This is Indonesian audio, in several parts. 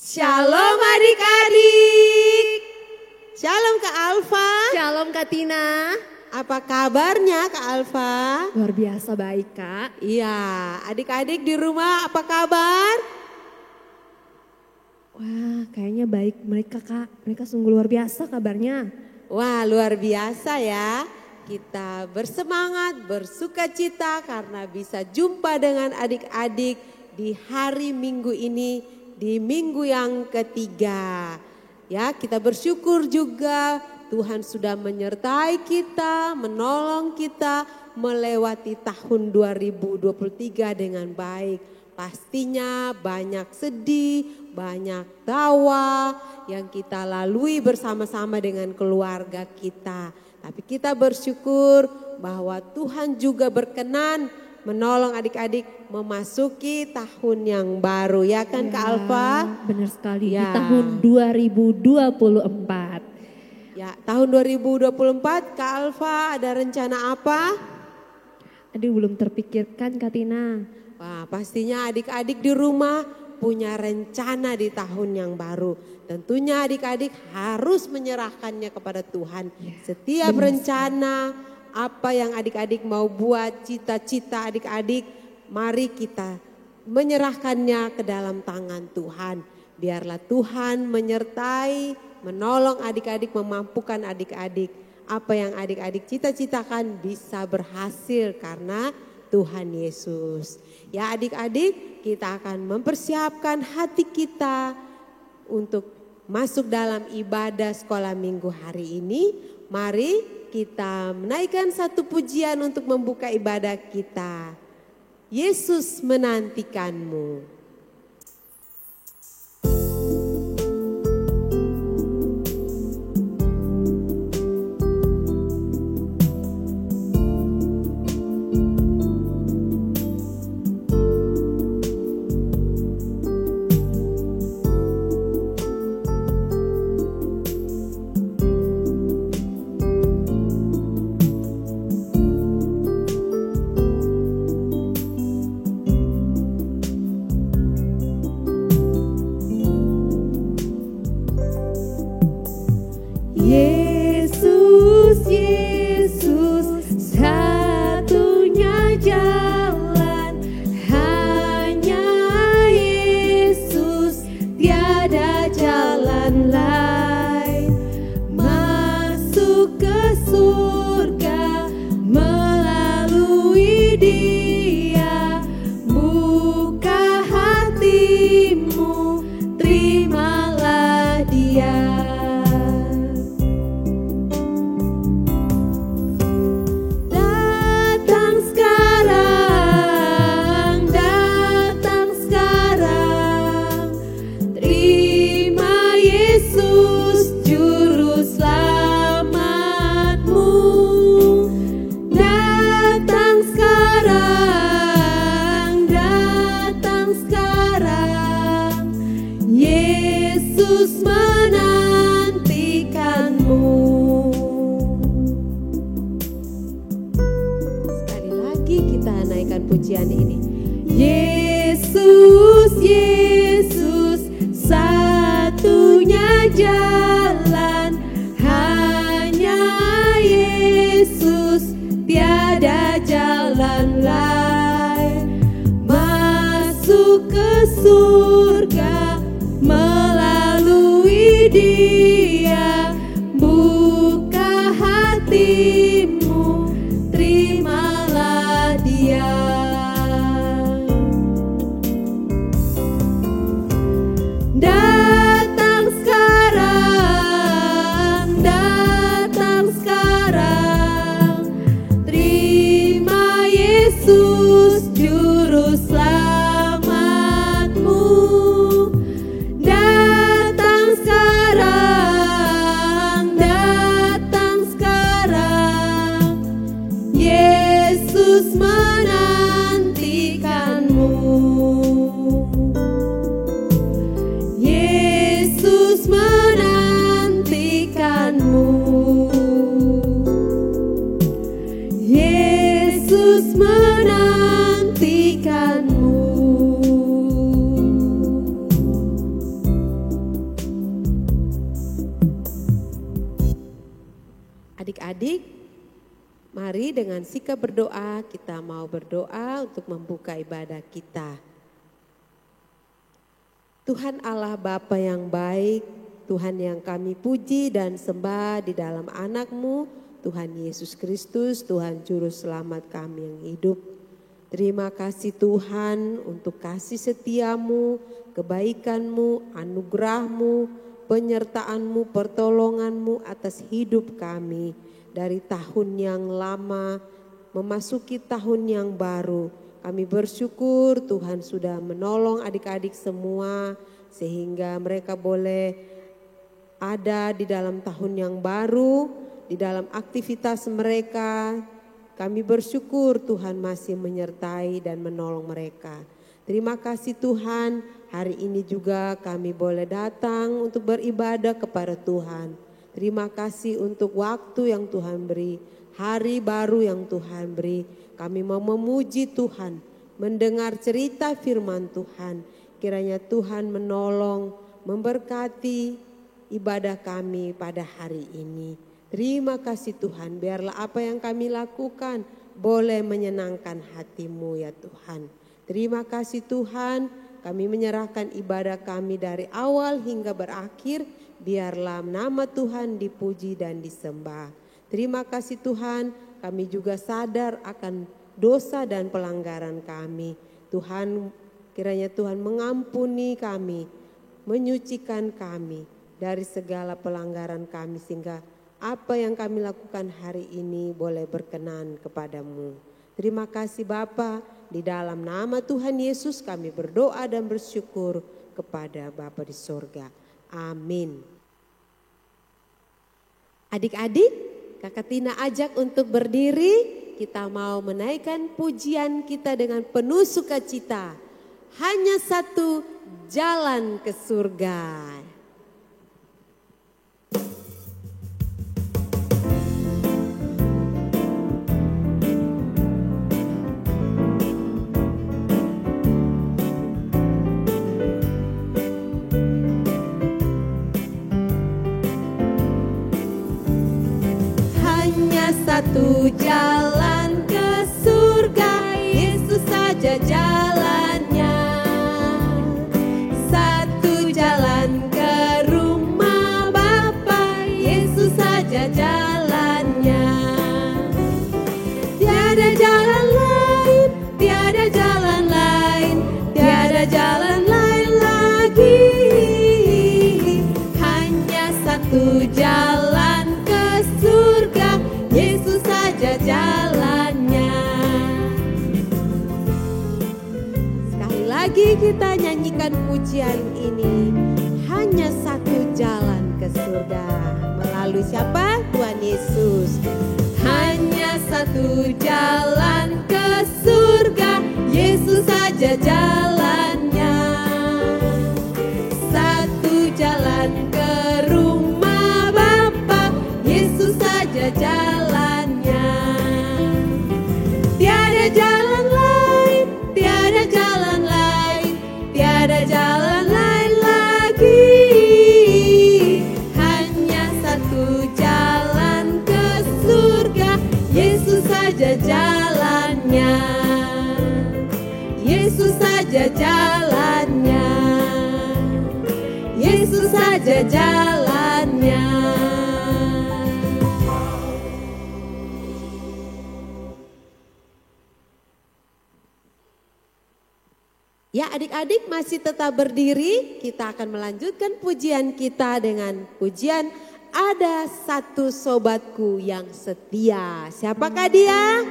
Shalom adik-adik. Shalom Kak Alfa. Shalom Kak Tina. Apa kabarnya Kak Alfa? Luar biasa baik Kak. Iya, adik-adik di rumah apa kabar? Wah kayaknya baik mereka Kak. Mereka sungguh luar biasa kabarnya. Wah luar biasa ya. Kita bersemangat, bersukacita karena bisa jumpa dengan adik-adik di hari Minggu ini, di minggu yang ketiga. Ya, kita bersyukur juga Tuhan sudah menyertai kita, menolong kita melewati tahun 2023 dengan baik. Pastinya banyak sedih, banyak tawa yang kita lalui bersama-sama dengan keluarga kita. Tapi kita bersyukur bahwa Tuhan juga berkenan menolong adik-adik memasuki tahun yang baru. Ya kan ya, Kak Alfa? Benar sekali Ya. di tahun 2024. Ya, tahun 2024 Kak Alfa ada rencana apa? Aduh belum terpikirkan Kak Tina. Wah, pastinya adik-adik di rumah punya rencana di tahun yang baru. Tentunya adik-adik harus menyerahkannya kepada Tuhan. Setiap rencana, apa yang adik-adik mau buat, cita-cita adik-adik, mari kita menyerahkannya ke dalam tangan Tuhan. Biarlah Tuhan menyertai, menolong adik-adik, memampukan adik-adik. Apa yang adik-adik cita-citakan bisa berhasil karena Tuhan Yesus. Ya adik-adik, kita akan mempersiapkan hati kita untuk masuk dalam ibadah sekolah minggu hari ini. Mari kita menaikkan satu pujian untuk membuka ibadah kita. Yesus menantikanmu. Yesus, Yesus, satunya jalan, hanya Yesus, tiada jalan lain. Masuk ke surga melalui Dia, buka hatimu, terimalah Dia. Yesus menantikanmu. Sekali lagi kita naikkan pujian ini. Yesus, Yesus, satunya jalan, hanya Yesus, tiada jalan lain. Masuk ke surga melalui Dia, buka hatimu, terimalah Dia. Datang sekarang, terima Yesus juru selamatmu. Datang sekarang, Adik-adik, mari dengan sikap berdoa kita mau berdoa untuk membuka ibadah kita. Tuhan Allah Bapa yang baik, Tuhan yang kami puji dan sembah di dalam anak-Mu, Tuhan Yesus Kristus, Tuhan Juru Selamat kami yang hidup. Terima kasih Tuhan untuk kasih setia-Mu, kebaikan-Mu, anugerah-Mu, penyertaan-Mu, pertolongan-Mu atas hidup kami. Dari tahun yang lama memasuki tahun yang baru, kami bersyukur Tuhan sudah menolong adik-adik semua sehingga mereka boleh ada di dalam tahun yang baru, di dalam aktivitas mereka. Kami bersyukur Tuhan masih menyertai dan menolong mereka. Terima kasih Tuhan, hari ini juga kami boleh datang untuk beribadah kepada Tuhan. Terima kasih untuk waktu yang Tuhan beri, hari baru yang Tuhan beri. Kami mau memuji Tuhan, mendengar cerita firman Tuhan. Kiranya Tuhan menolong, memberkati ibadah kami pada hari ini. Terima kasih Tuhan, biarlah apa yang kami lakukan boleh menyenangkan hati-Mu ya Tuhan. Terima kasih Tuhan, kami menyerahkan ibadah kami dari awal hingga berakhir. Biarlah nama Tuhan dipuji dan disembah. Terima kasih Tuhan, kami juga sadar akan dosa dan pelanggaran kami. Tuhan, kiranya Tuhan mengampuni kami, menyucikan kami dari segala pelanggaran kami sehingga apa yang kami lakukan hari ini boleh berkenan kepadamu. Terima kasih Bapa, di dalam nama Tuhan Yesus kami berdoa dan bersyukur kepada Bapa di sorga. Amin. Adik-adik, Kakak Tina ajak untuk berdiri. Kita mau menaikkan pujian kita dengan penuh sukacita. Hanya satu jalan ke surga. Satu jalan ke surga, Yesus saja jalannya. Satu jalan ke rumah Bapa, Yesus saja jalannya. Tiada jalan lain, tiada jalan lain, tiada jalan lain lagi. Hanya satu jalan ke surga, Yesus saja jalannya. Sekali lagi kita nyanyikan pujian ini. Hanya satu jalan ke surga. Melalui siapa? Tuhan Yesus. Hanya satu jalan ke surga, Yesus saja jalannya. Satu jalan ke rumah Bapa, Yesus saja jalannya. Tiada jalan lain, tiada jalan lain, tiada jalan lain lagi. Hanya satu jalan ke surga, Yesus saja jalannya. Yesus saja jalannya. Yesus saja jalannya. Ya adik-adik masih tetap berdiri, kita akan melanjutkan pujian kita dengan pujian Ada Satu Sobatku Yang Setia. Siapakah dia?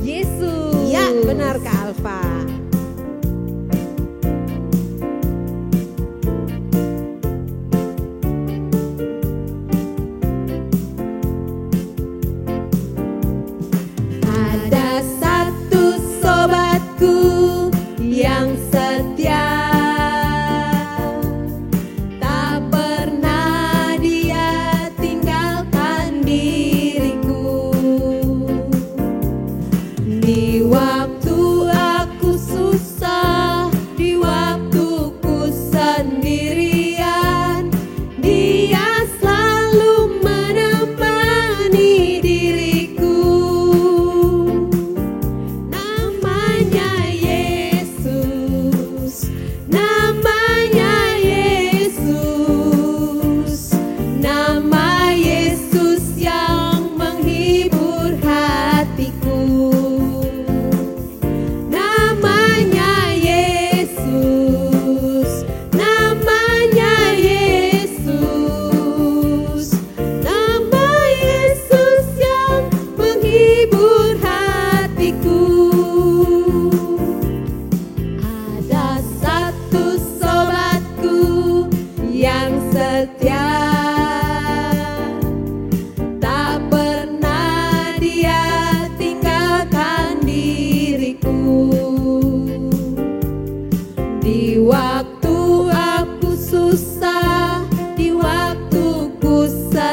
Yesus. Ya benar Kak Alfa. Ada satu sobatku yang setia, tak pernah dia tinggalkan diriku. Di waktu aku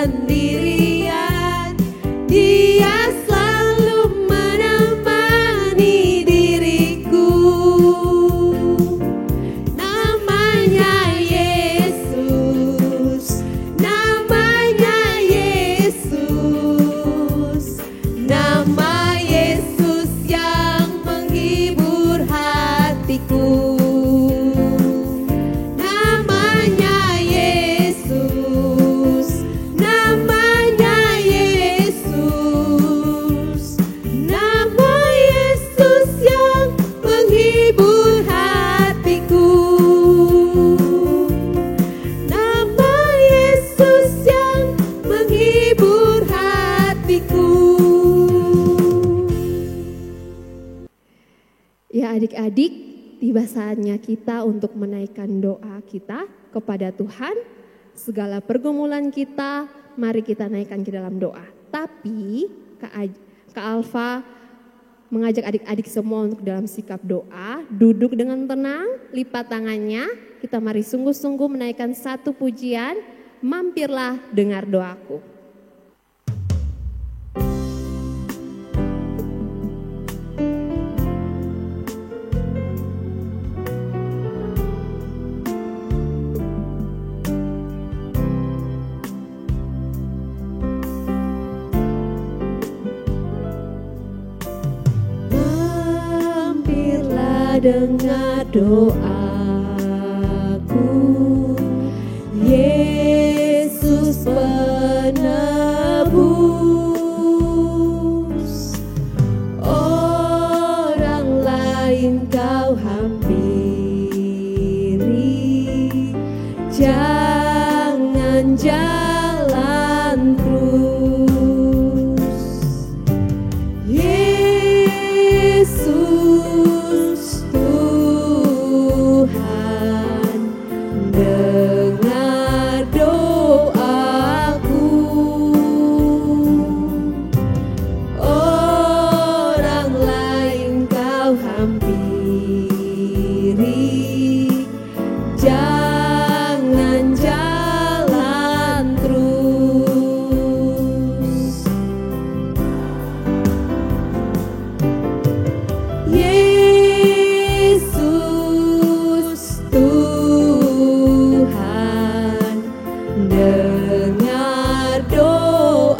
sendirian. Dia selalu menemani diriku. Namanya Yesus, namanya Yesus, nama Yesus yang menghibur hatiku. Namanya Yesus, namanya Yesus, nama Yesus yang menghibur hatiku. Nama Yesus yang menghibur hatiku. Ya adik-adik, tiba saatnya kita untuk menaikkan doa kita kepada Tuhan. Segala pergumulan kita, mari kita naikkan ke dalam doa. Tapi Kak Alfa mengajak adik-adik semua untuk dalam sikap doa. Duduk dengan tenang, lipat tangannya. Kita mari sungguh-sungguh menaikkan satu pujian. Mampirlah dengar doaku. Mampirlah dengar doaku, Yesus penebus. Orang lain kau hampiri, jangan jalan terus. Yesus Tuhan, dengar doaku. Orang lain kau hampiri, jangan jalan terus. Yesus Tuhan, dengar doaku.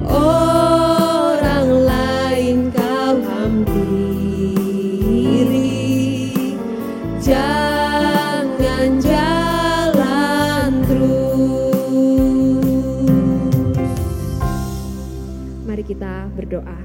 Orang lain kau hampiri, jangan jalan terus. Mari kita berdoa.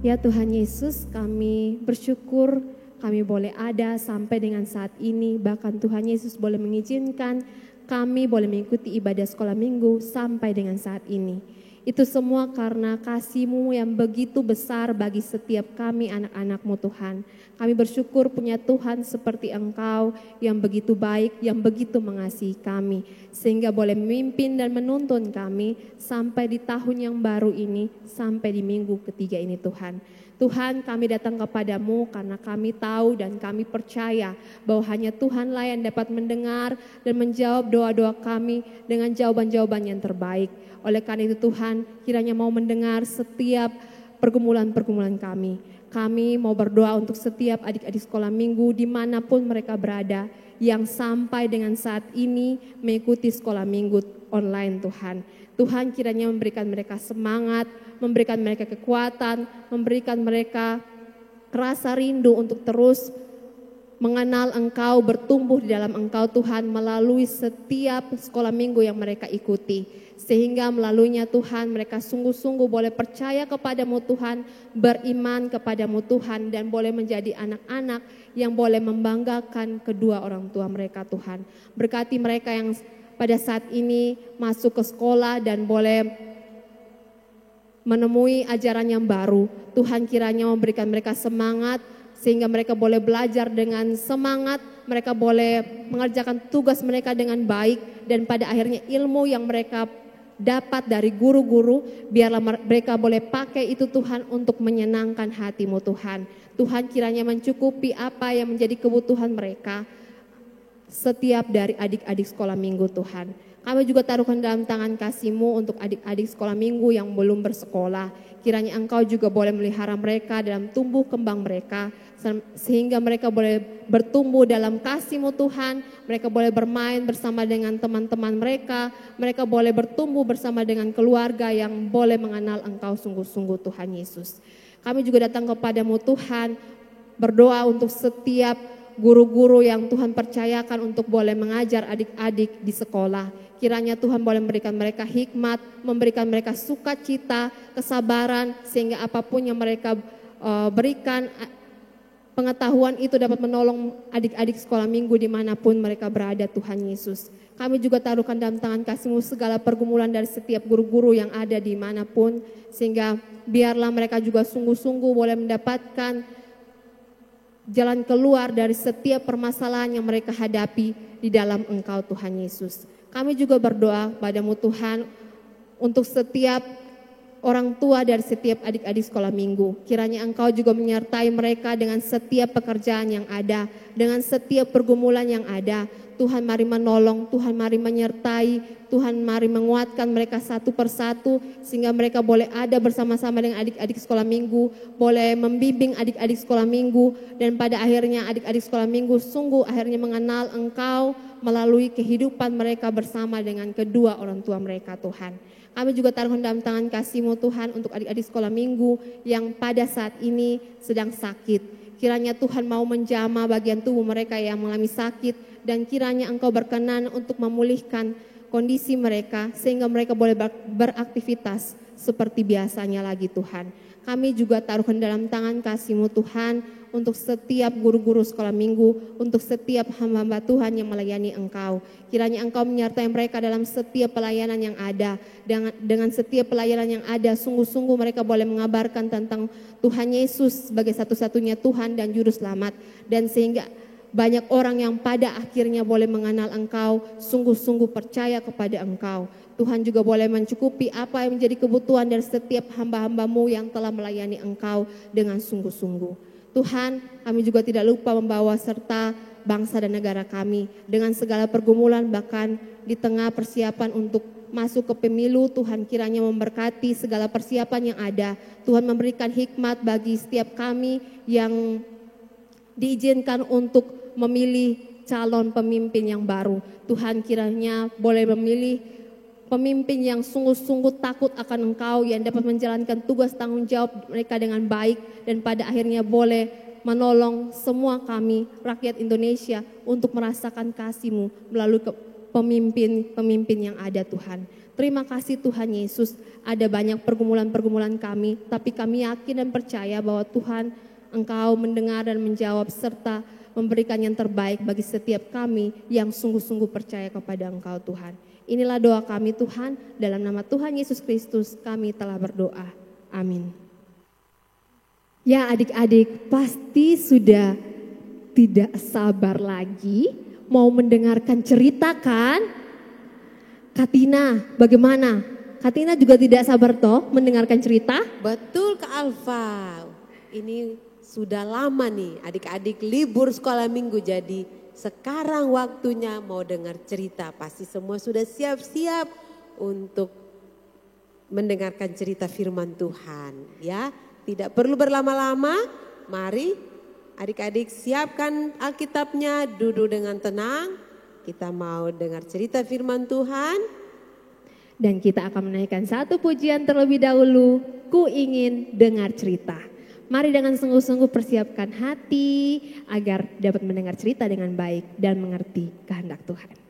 Ya Tuhan Yesus, kami bersyukur kami boleh ada sampai dengan saat ini. Bahkan Tuhan Yesus boleh mengizinkan kami boleh mengikuti ibadah sekolah minggu sampai dengan saat ini. Itu semua karena kasih-Mu yang begitu besar bagi setiap kami anak-anak-Mu Tuhan. Kami bersyukur punya Tuhan seperti Engkau yang begitu baik, yang begitu mengasihi kami. Sehingga boleh memimpin dan menuntun kami sampai di tahun yang baru ini, sampai di minggu ketiga ini Tuhan. Tuhan, kami datang kepadamu karena kami tahu dan kami percaya bahwa hanya Tuhanlah yang dapat mendengar dan menjawab doa-doa kami dengan jawaban-jawaban yang terbaik. Oleh karena itu Tuhan, kiranya mau mendengar setiap pergumulan-pergumulan kami. Kami mau berdoa untuk setiap adik-adik sekolah minggu dimanapun mereka berada, yang sampai dengan saat ini mengikuti sekolah minggu online Tuhan. Tuhan kiranya memberikan mereka semangat, memberikan mereka kekuatan, memberikan mereka rasa rindu untuk terus mengenal Engkau, bertumbuh di dalam Engkau Tuhan melalui setiap sekolah minggu yang mereka ikuti. Sehingga melaluinya Tuhan mereka sungguh-sungguh boleh percaya kepadamu Tuhan, beriman kepadamu Tuhan, dan boleh menjadi anak-anak yang boleh membanggakan kedua orang tua mereka Tuhan. Berkati mereka yang pada saat ini masuk ke sekolah dan boleh menemui ajaran yang baru. Tuhan kiranya memberikan mereka semangat sehingga mereka boleh belajar dengan semangat, mereka boleh mengerjakan tugas mereka dengan baik, dan pada akhirnya ilmu yang mereka dapat dari guru-guru, biarlah mereka boleh pakai itu Tuhan untuk menyenangkan hati-Mu Tuhan. Tuhan kiranya mencukupi apa yang menjadi kebutuhan mereka. setiap dari adik-adik sekolah minggu Tuhan. Kami juga taruhkan dalam tangan kasih-Mu untuk adik-adik sekolah minggu yang belum bersekolah. Kiranya Engkau juga boleh melihara mereka dalam tumbuh kembang mereka, sehingga mereka boleh bertumbuh dalam kasih-Mu Tuhan. Mereka boleh bermain bersama dengan teman-teman mereka. Mereka boleh bertumbuh bersama dengan keluarga yang boleh mengenal Engkau sungguh-sungguh Tuhan Yesus. Kami juga datang kepadamu Tuhan, berdoa untuk setiap guru-guru yang Tuhan percayakan untuk boleh mengajar adik-adik di sekolah. Kiranya Tuhan boleh memberikan mereka hikmat, memberikan mereka sukacita, kesabaran, sehingga apapun yang mereka berikan, pengetahuan itu dapat menolong adik-adik sekolah minggu dimanapun mereka berada Tuhan Yesus. Kami juga taruhkan dalam tangan kasih-Mu segala pergumulan dari setiap guru-guru yang ada dimanapun, sehingga biarlah mereka juga sungguh-sungguh boleh mendapatkan jalan keluar dari setiap permasalahan yang mereka hadapi di dalam Engkau Tuhan Yesus. Kami juga berdoa padamu Tuhan untuk setiap orang tua dari setiap adik-adik sekolah minggu. Kiranya Engkau juga menyertai mereka dengan setiap pekerjaan yang ada, dengan setiap pergumulan yang ada. Tuhan mari menolong, Tuhan mari menyertai, Tuhan mari menguatkan mereka satu persatu, sehingga mereka boleh ada bersama-sama dengan adik-adik sekolah minggu, boleh membimbing adik-adik sekolah minggu, dan pada akhirnya adik-adik sekolah minggu sungguh akhirnya mengenal Engkau melalui kehidupan mereka bersama dengan kedua orang tua mereka Tuhan. Kami juga taruhkan dalam tangan kasih-Mu Tuhan untuk adik-adik sekolah minggu yang pada saat ini sedang sakit. Kiranya Tuhan mau menjamah bagian tubuh mereka yang mengalami sakit, dan kiranya Engkau berkenan untuk memulihkan kondisi mereka sehingga mereka boleh beraktivitas seperti biasanya lagi Tuhan. Kami juga taruhkan dalam tangan kasih-Mu Tuhan untuk setiap guru-guru sekolah minggu, untuk setiap hamba-hamba Tuhan yang melayani Engkau. Kiranya Engkau menyertai mereka dalam setiap pelayanan yang ada. Dengan setiap pelayanan yang ada, sungguh-sungguh mereka boleh mengabarkan tentang Tuhan Yesus sebagai satu-satunya Tuhan dan Juru Selamat. Dan sehingga banyak orang yang pada akhirnya boleh mengenal Engkau, sungguh-sungguh percaya kepada Engkau. Tuhan juga boleh mencukupi apa yang menjadi kebutuhan dari setiap hamba-hamba-Mu yang telah melayani Engkau dengan sungguh-sungguh. Tuhan, kami juga tidak lupa membawa serta bangsa dan negara kami dengan segala pergumulan, bahkan di tengah persiapan untuk masuk ke pemilu. Tuhan kiranya memberkati segala persiapan yang ada. Tuhan memberikan hikmat bagi setiap kami yang diizinkan untuk memilih calon pemimpin yang baru. Tuhan kiranya boleh memilih pemimpin yang sungguh-sungguh takut akan Engkau, yang dapat menjalankan tugas tanggung jawab mereka dengan baik, dan pada akhirnya boleh menolong semua kami rakyat Indonesia untuk merasakan kasih-Mu melalui pemimpin-pemimpin yang ada Tuhan. Terima kasih Tuhan Yesus, ada banyak pergumulan-pergumulan kami, tapi kami yakin dan percaya bahwa Tuhan Engkau mendengar dan menjawab serta memberikan yang terbaik bagi setiap kami yang sungguh-sungguh percaya kepada Engkau Tuhan. Inilah doa kami Tuhan, dalam nama Tuhan Yesus Kristus kami telah berdoa. Amin. Ya adik-adik, pasti sudah tidak sabar lagi mau mendengarkan cerita kan? Katina, bagaimana? Katina juga tidak sabar toh mendengarkan cerita? Betul Kak Alfa. Ini sudah lama nih adik-adik libur sekolah minggu, jadi sekarang waktunya mau dengar cerita. Pasti semua sudah siap-siap untuk mendengarkan cerita firman Tuhan ya. Tidak perlu berlama-lama, mari adik-adik siapkan Alkitabnya, duduk dengan tenang. Kita mau dengar cerita firman Tuhan. Dan kita akan menaikkan satu pujian terlebih dahulu, Ku Ingin Dengar Cerita. Mari dengan sungguh-sungguh persiapkan hati agar dapat mendengar cerita dengan baik dan mengerti kehendak Tuhan.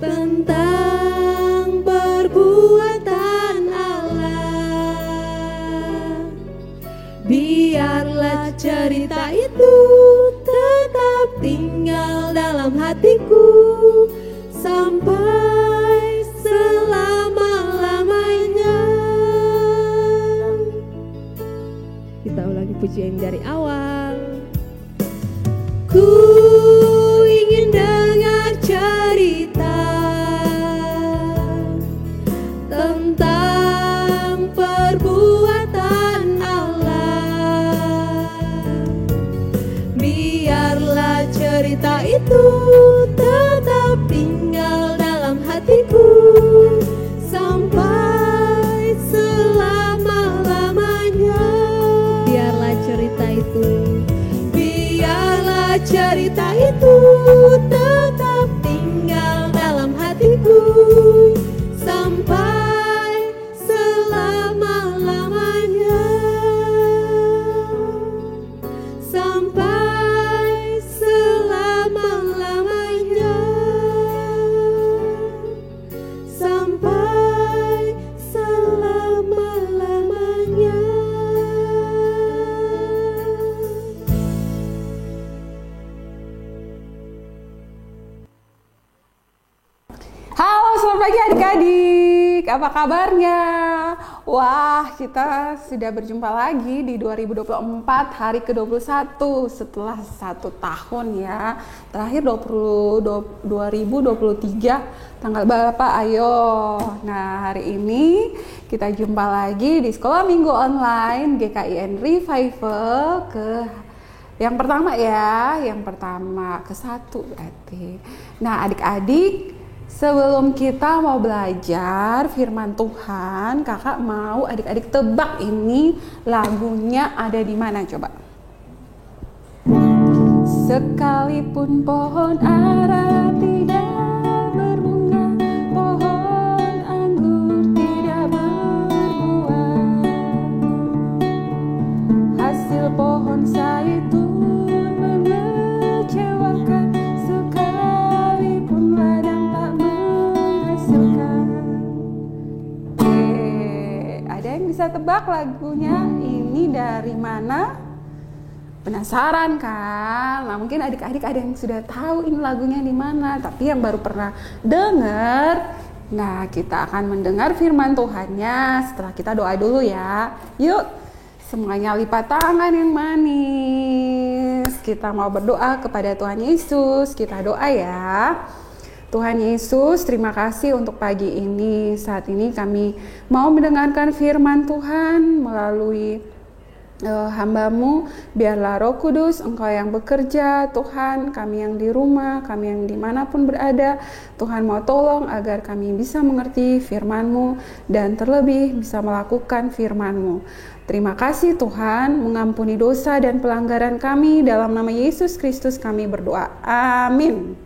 Tentang perbuatan Allah, biarlah cerita itu tetap tinggal dalam hatiku sampai pujian dari awal. Ku ingin dengar cerita tentang perbuatan Allah. Biarlah cerita itu tetap tinggal dalam hatiku sampai selama-lamanya. Biarlah cerita itu, Biarlah cerita itu tetap tinggal dalam hatiku sampai selama-lamanya. Sampai selama-lamanya. Sampai selama-lamanya. Halo, selamat pagi adik-adik. Apa kabarnya? Wah, kita sudah berjumpa lagi di 2024 hari ke-21 setelah 1 tahun ya. Terakhir 2023 tanggal berapa? Ayo. Nah, hari ini kita jumpa lagi di Sekolah Minggu Online GKIN Revival yang pertama ya, ke-1 berarti. Nah, adik-adik, sebelum kita mau belajar firman Tuhan, kakak mau adik-adik tebak ini lagunya ada di mana coba? Sekalipun pohon ara tidak berbunga, pohon anggur tidak berbuah, hasil pohon zaitun mengecewakan, sekalipun ladang tak menghasilkan. Ada yang bisa tebak lagunya ini dari mana? Penasaran kan? Nah, mungkin adik-adik ada yang sudah tahu ini lagunya di mana, tapi yang baru pernah dengar. Nah, kita akan mendengar firman Tuhannya setelah kita doa dulu ya. Yuk, semuanya lipat tangan yang manis. Kita mau berdoa kepada Tuhan Yesus. Kita doa ya. Tuhan Yesus, terima kasih untuk pagi ini. Saat ini kami mau mendengarkan firman Tuhan melalui hamba-Mu. Biarlah Roh Kudus Engkau yang bekerja, Tuhan. Kami yang di rumah, kami yang dimanapun berada, Tuhan mau tolong agar kami bisa mengerti firman-Mu dan terlebih bisa melakukan firman-Mu. Terima kasih Tuhan, mengampuni dosa dan pelanggaran kami. Dalam nama Yesus Kristus kami berdoa, amin.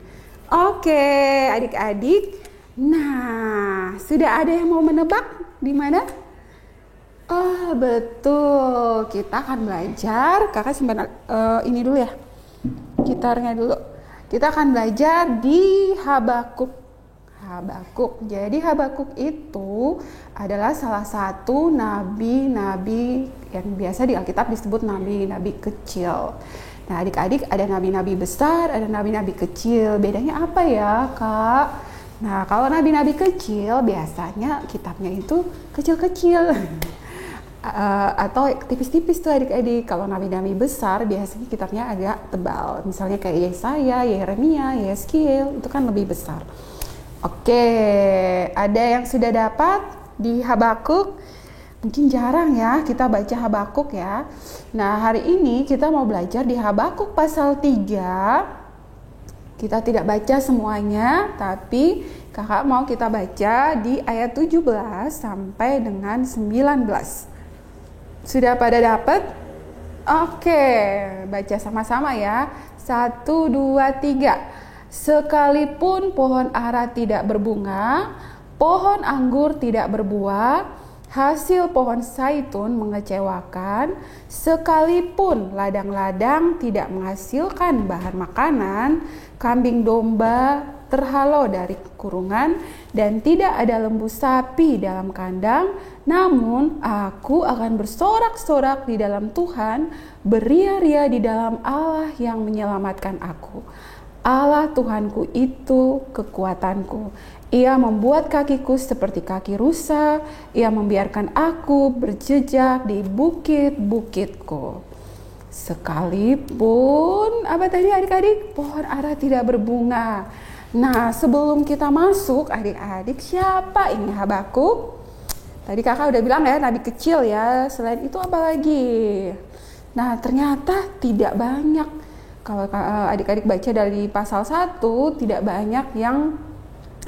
Oke, adik-adik. Nah, sudah ada yang mau menebak di mana? Oh, betul. Kita akan belajar. Kakak simpan ini dulu ya. Gitarnya dulu. Kita akan belajar di Habakuk. Jadi Habakuk itu adalah salah satu nabi-nabi yang biasa di Alkitab disebut nabi-nabi kecil. Nah, adik-adik, ada nabi-nabi besar, ada nabi-nabi kecil. Bedanya apa ya, Kak? Nah, kalau nabi-nabi kecil biasanya kitabnya itu kecil-kecil. Atau tipis-tipis tuh adik-adik. Kalau nabi-nabi besar biasanya kitabnya agak tebal. Misalnya kayak Yesaya, Yeremia, Yeskiel, itu kan lebih besar. Oke, ada yang sudah dapat di Habakuk? Mungkin jarang ya kita baca Habakuk ya. Nah, hari ini kita mau belajar di Habakuk pasal 3. Kita tidak baca semuanya, tapi kakak mau kita baca di ayat 17 sampai dengan 19. Sudah pada dapat? Oke, baca sama-sama ya. 1, 2, 3. Sekalipun pohon ara tidak berbunga, pohon anggur tidak berbuah, hasil pohon zaitun mengecewakan, sekalipun ladang-ladang tidak menghasilkan bahan makanan, kambing domba terhalau dari kurungan, dan tidak ada lembu sapi dalam kandang, namun aku akan bersorak-sorak di dalam Tuhan, beria-ria di dalam Allah yang menyelamatkan aku. Allah Tuhanku itu kekuatanku. Ia membuat kakiku seperti kaki rusa. Ia membiarkan aku berjejak di bukit-bukitku. Sekalipun apa tadi adik-adik, pohon ara tidak berbunga. Nah, sebelum kita masuk adik-adik, siapa ini Habakuk? Tadi kakak udah bilang ya, nabi kecil ya. Selain itu apa lagi? Nah, ternyata tidak banyak. Kalau adik-adik baca dari pasal 1, tidak banyak yang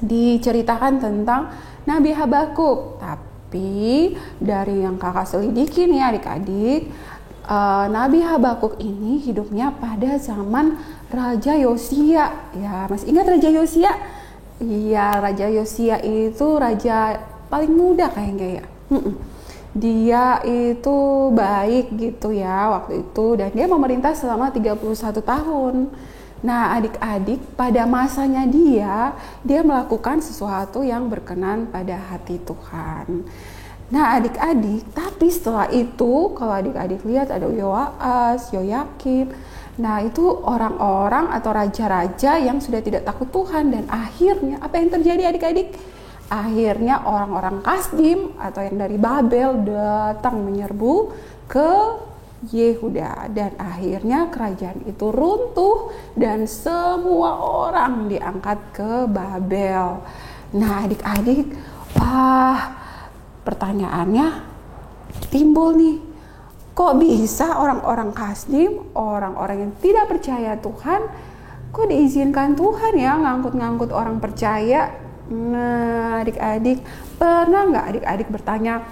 diceritakan tentang Nabi Habakuk. Tapi dari yang kakak selidiki nih adik-adik, Nabi Habakuk ini hidupnya pada zaman Raja Yosia. Ya, masih ingat Raja Yosia? Iya, Raja Yosia itu raja paling muda kayaknya ya. Dia itu baik gitu ya waktu itu, dan dia memerintah selama 31 tahun. Nah, adik-adik, pada masanya dia melakukan sesuatu yang berkenan pada hati Tuhan. Nah, adik-adik, tapi setelah itu kalau adik-adik lihat ada Yoas, Yoyakim. Nah, itu orang-orang atau raja-raja yang sudah tidak takut Tuhan, dan akhirnya apa yang terjadi adik-adik? Akhirnya orang-orang Kasdim atau yang dari Babel datang menyerbu ke Yehuda, dan akhirnya kerajaan itu runtuh dan semua orang diangkat ke Babel. Nah, adik-adik, pertanyaannya timbul nih, kok bisa orang-orang Kasdim, orang-orang yang tidak percaya Tuhan, kok diizinkan Tuhan ya ngangkut-ngangkut orang percaya? Nah, adik-adik, pernah nggak adik-adik bertanya,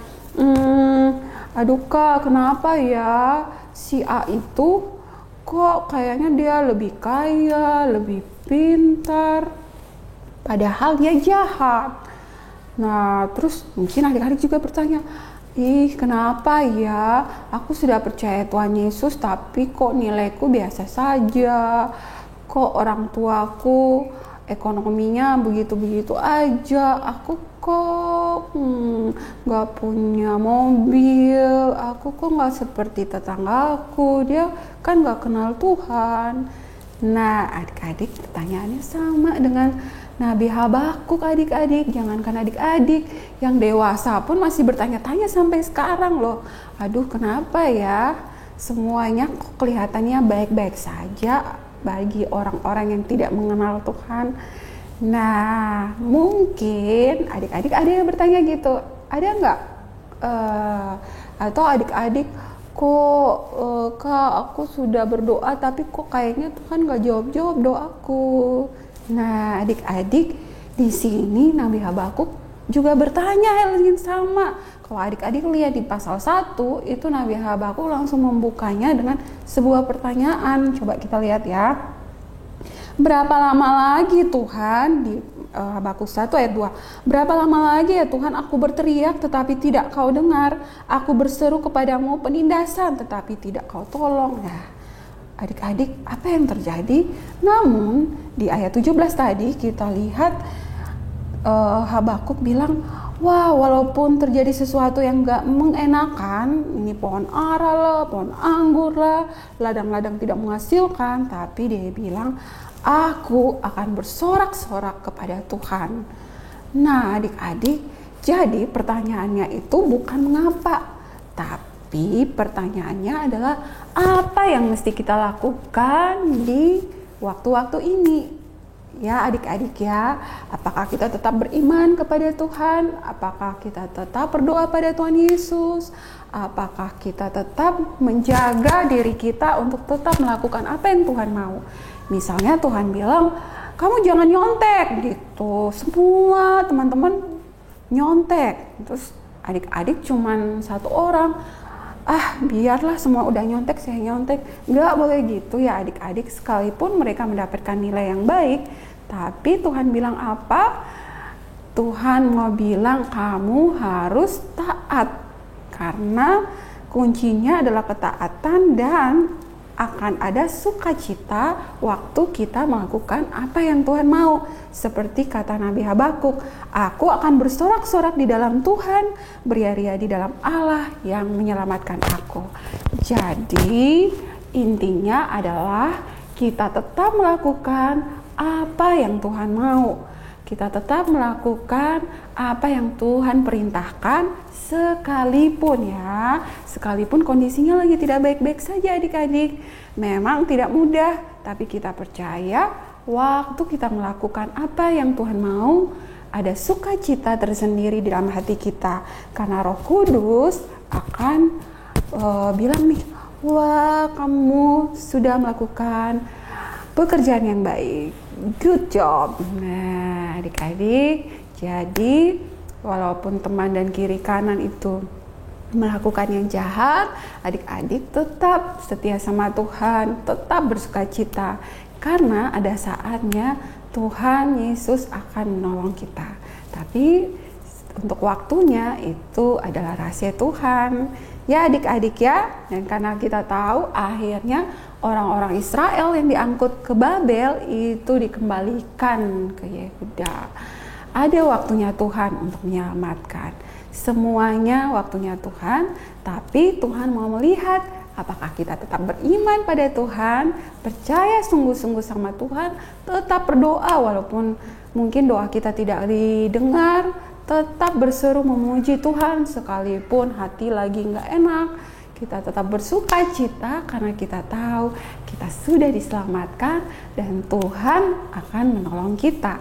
aduh kak, kenapa ya si A itu kok kayaknya dia lebih kaya, lebih pintar, padahal dia jahat. Nah, terus mungkin adik-adik juga bertanya, kenapa ya aku sudah percaya Tuhan Yesus tapi kok nilaiku biasa saja, kok orang tuaku ekonominya begitu-begitu aja, aku kok gak punya mobil, aku kok gak seperti tetanggaku, dia kan gak kenal Tuhan. Nah, adik-adik, pertanyaannya sama dengan Nabi Habakuk adik-adik. Jangankan adik-adik, yang dewasa pun masih bertanya-tanya sampai sekarang loh. Aduh, kenapa ya semuanya kok kelihatannya baik-baik saja bagi orang-orang yang tidak mengenal Tuhan. Nah, mungkin adik-adik ada yang bertanya gitu, ada nggak? Atau adik-adik, kok kak aku sudah berdoa tapi kok kayaknya Tuhan nggak jawab-jawab doaku. Nah, adik-adik, di sini Nabi Habakuk juga bertanya hal yang sama. Kalau adik-adik lihat di pasal 1, itu Nabi Habakuk langsung membukanya dengan sebuah pertanyaan. Coba kita lihat ya. Berapa lama lagi Tuhan, di Habakuk 1 ayat 2. Berapa lama lagi ya Tuhan aku berteriak tetapi tidak kau dengar. Aku berseru kepadamu penindasan tetapi tidak kau tolong. Nah, adik-adik, apa yang terjadi? Namun di ayat 17 tadi kita lihat Habakuk bilang, wah, walaupun terjadi sesuatu yang gak mengenakan, ini pohon ara lah, pohon anggur lah, ladang-ladang tidak menghasilkan, tapi dia bilang, aku akan bersorak-sorak kepada Tuhan. Nah, adik-adik, jadi pertanyaannya itu bukan mengapa, tapi pertanyaannya adalah apa yang mesti kita lakukan di waktu-waktu ini. Ya adik-adik ya, apakah kita tetap beriman kepada Tuhan? Apakah kita tetap berdoa pada Tuhan Yesus? Apakah kita tetap menjaga diri kita untuk tetap melakukan apa yang Tuhan mau? Misalnya Tuhan bilang, kamu jangan nyontek gitu. Semua teman-teman nyontek. Terus adik-adik cuman satu orang, biarlah semua udah nyontek, saya nyontek. Nggak boleh gitu ya adik-adik, sekalipun mereka mendapatkan nilai yang baik. Tapi Tuhan bilang apa? Tuhan mau bilang kamu harus taat. Karena kuncinya adalah ketaatan dan akan ada sukacita waktu kita melakukan apa yang Tuhan mau. Seperti kata Nabi Habakuk, aku akan bersorak-sorak di dalam Tuhan, beria-ria di dalam Allah yang menyelamatkan aku. Jadi intinya adalah kita tetap melakukan apa yang Tuhan mau. kita tetap melakukan apa yang Tuhan perintahkan sekalipun sekalipun kondisinya lagi tidak baik-baik saja adik-adik. Memang tidak mudah, tapi kita percaya waktu kita melakukan apa yang Tuhan mau, ada sukacita tersendiri di dalam hati kita. Karena Roh Kudus akan bilang nih, wah kamu sudah melakukan pekerjaan yang baik, good job. Nah adik-adik, jadi walaupun teman dan kiri kanan itu melakukan yang jahat, adik-adik tetap setia sama Tuhan, tetap bersukacita. Karena ada saatnya Tuhan Yesus akan menolong kita. Tapi untuk waktunya itu adalah rahasia Tuhan. Ya adik-adik ya, dan karena kita tahu akhirnya orang-orang Israel yang diangkut ke Babel itu dikembalikan ke Yehuda. Ada waktunya Tuhan untuk menyelamatkan. Semuanya waktunya Tuhan, tapi Tuhan mau melihat apakah kita tetap beriman pada Tuhan, percaya sungguh-sungguh sama Tuhan, tetap berdoa walaupun mungkin doa kita tidak didengar, tetap berseru memuji Tuhan sekalipun hati lagi nggak enak. Kita tetap bersuka cita karena kita tahu kita sudah diselamatkan dan Tuhan akan menolong kita.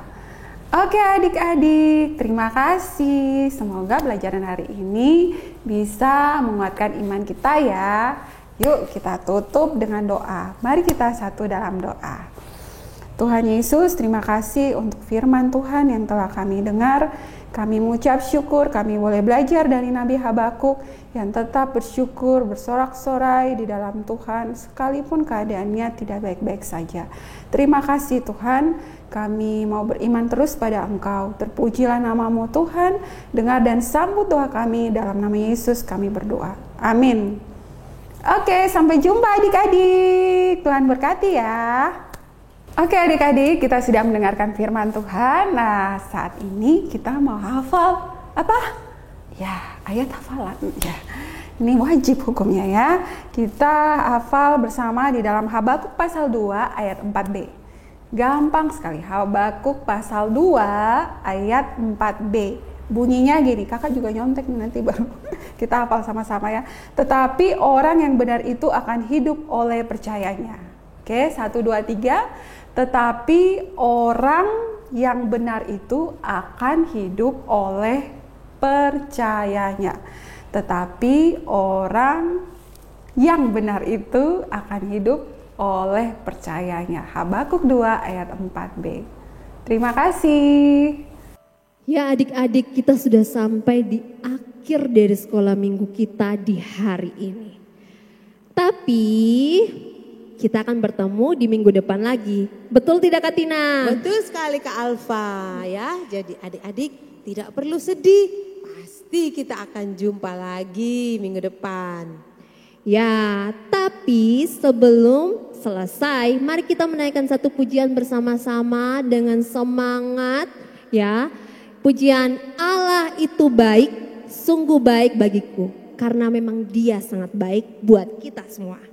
Oke adik-adik, terima kasih. Semoga pelajaran hari ini bisa menguatkan iman kita ya. Yuk kita tutup dengan doa. Mari kita satu dalam doa. Tuhan Yesus, terima kasih untuk firman Tuhan yang telah kami dengar. Kami mengucap syukur, kami boleh belajar dari Nabi Habakuk yang tetap bersyukur, bersorak-sorai di dalam Tuhan, sekalipun keadaannya tidak baik-baik saja. Terima kasih Tuhan, kami mau beriman terus pada Engkau. Terpujilah nama-Mu Tuhan, dengar dan sambut doa kami, dalam nama Yesus kami berdoa. Amin. Oke, sampai jumpa adik-adik. Tuhan berkati ya. Oke adik-adik, kita sudah mendengarkan firman Tuhan. Nah, saat ini kita mau hafal apa? Ya, ayat hafalan. Ya, ini wajib hukumnya ya. Kita hafal bersama di dalam Habakuk pasal 2 ayat 4b. Gampang sekali, Habakuk pasal 2 ayat 4b. Bunyinya gini, kakak juga nyontek nanti baru kita hafal sama-sama ya. Tetapi orang yang benar itu akan hidup oleh percayanya. Oke, 1, 2, 3. Tetapi orang yang benar itu akan hidup oleh percayanya. Tetapi orang yang benar itu akan hidup oleh percayanya. Habakuk 2 ayat 4b. Terima kasih. Ya adik-adik, kita sudah sampai di akhir dari sekolah minggu kita di hari ini. Tapi kita akan bertemu di minggu depan lagi. Betul tidak Kak Tina? Betul sekali Kak Alfa ya. Jadi adik-adik tidak perlu sedih. Pasti kita akan jumpa lagi minggu depan. Ya, tapi sebelum selesai, mari kita menaikkan satu pujian bersama-sama dengan semangat ya. Pujian Allah itu baik, sungguh baik bagiku. Karena memang Dia sangat baik buat kita semua.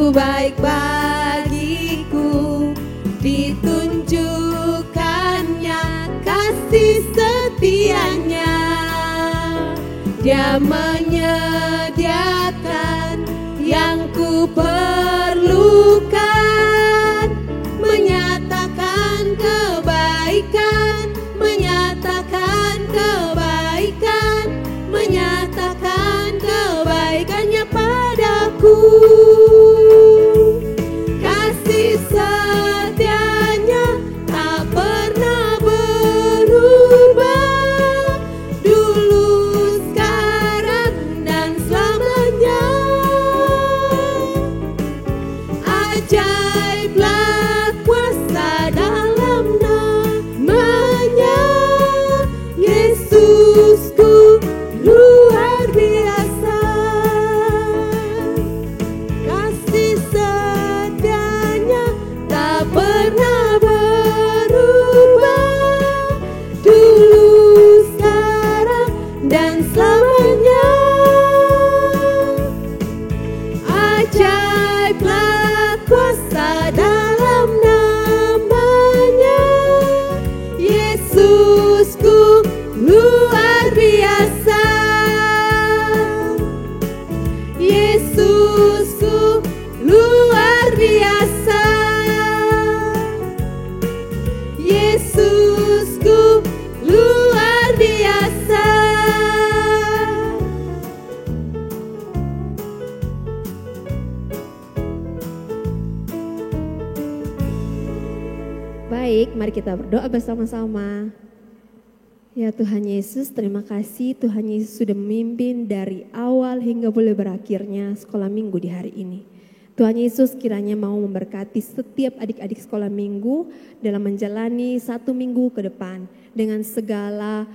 Baik bagiku, ditunjukkannya kasih setianya. Dia menyediakan yang ku perlukan, menyatakan kebaikan, menyatakan kebaikan, menyatakan kebaikannya padaku. Setianya tak pernah berubah, dulu, sekarang, dan selamanya. Baik, mari kita berdoa bersama-sama. Ya Tuhan Yesus, terima kasih Tuhan Yesus sudah memimpin dari awal hingga boleh berakhirnya sekolah minggu di hari ini. Tuhan Yesus kiranya mau memberkati setiap adik-adik sekolah minggu dalam menjalani 1 minggu ke depan dengan segala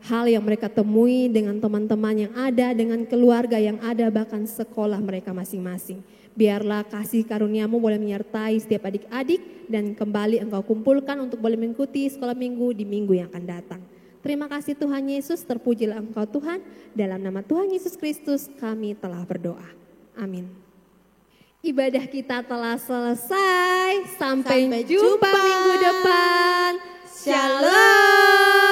hal yang mereka temui, dengan teman-teman yang ada, dengan keluarga yang ada, bahkan sekolah mereka masing-masing. Biarlah kasih karuniamu boleh menyertai setiap adik-adik dan kembali Engkau kumpulkan untuk boleh mengikuti sekolah minggu di minggu yang akan datang. Terima kasih Tuhan Yesus, terpujilah Engkau Tuhan. Dalam nama Tuhan Yesus Kristus kami telah berdoa. Amin. Ibadah kita telah selesai. Sampai jumpa minggu depan. Shalom.